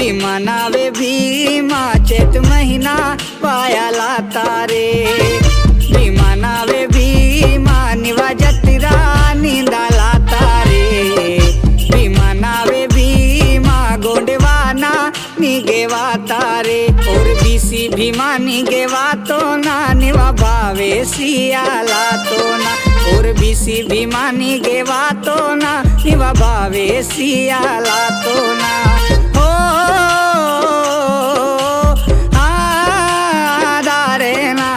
भीमा नावे भीमा चैत महिना पायाला तारे भीमा नावे भीमा निवा जत्रा निंदाला तारे भीमा नावे भीमा गोंडवाना निगेवा तारे और बीसी भीमा निगेवा तो ना निवा भावे सियाला तो ना और बीसी भीमा निगेवा तो ना निवा भावे सियाला तो ना हो दारे ना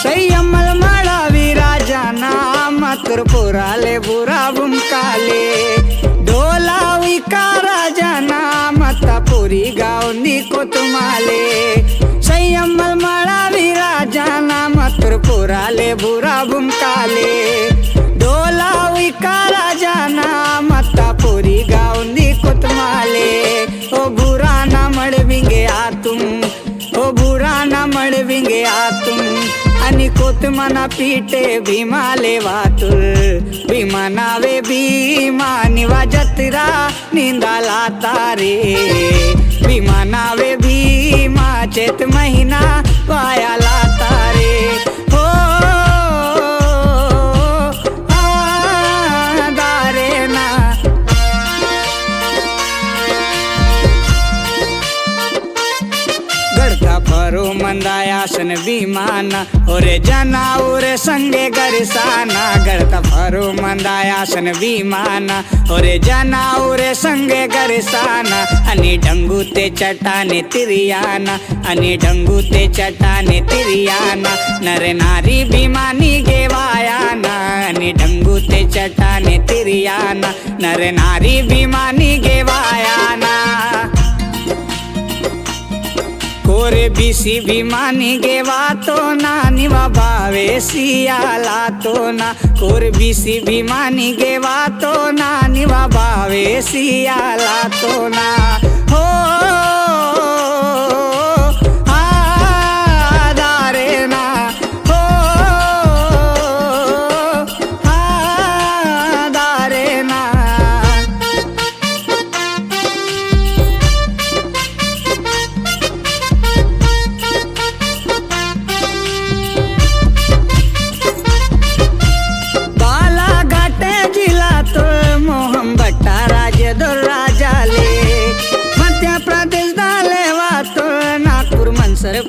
सय्यमल मळावी राजाना मथुरपुराले बुरा बुमकाले डोलावी का राजाना मतापुरी गावनी कोतमाले सय्यमल मळावी राजाना मथुरपुराले बुरा बुमकाले डोलावी का राजाना मतापुरी गावनी कोतमाले ओ बुरा ना मळविंगे आतुम ओ बुरा ना मळविंगे आतुम आणि कोतमना पीटे भीमाले वातुल भीमा नावे भीमा निवा जत्रा निंदाला तारे भीमा नावे भीमा चैत महिना पायाला तारे हो दारे ना गड़ता फरो मंदायासन विमाना ओरे जनाउरे संगे गरसाना गड़ता फरो मंदायासन विमाना ओरे जनाउरे संगे गरसाना अनि ढंगू ते चटाने तिरियाना अनि ढंगू ते चटाने तिरियाना नर नारी भीमानी गेवायाना अनि ढंगू ते चटाने तिरियाना नर नारी भीमानी गेवायाना कोरे बीसी भीमानी गेवा तो ना निवा भावे सियाला तो ना कोरे बीसी भीमानी गेवा तो ना निवा भावे सियाला तो ना हो दारे ना हो दारे ना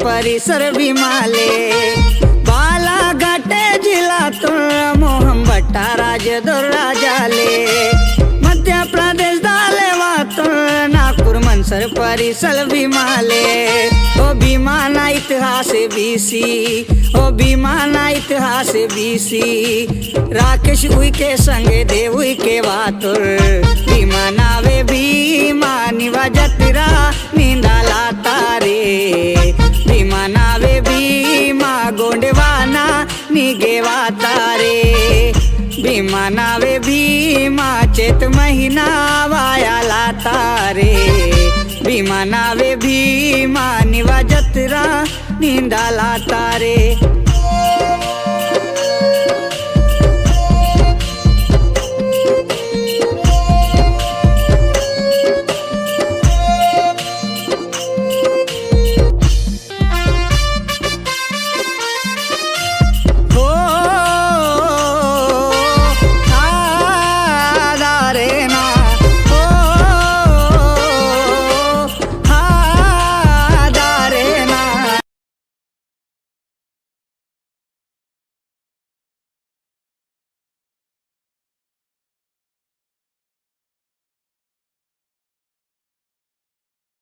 परिसर भीमाले बालाघाटे जिला तो मोहम भट्टा राजे राजाले मध्य प्रदेश दाले वातो नागपुर मनसर परिसर भीमाले ओ भीमाना इतिहास बीसी ओ भीमाना इतिहास बीसी राकेश उइके संगे देव उइके वातुर भीमा नावे भीमा निवा जत्रा निंदाला तारे भीमा नावे भीमा गोंडवाना निगेवा तारे भीमा नावे भीमा चैत महिना वायाला तारे भीमा नावे भीमा निवा जत्रा निंदाला तारे।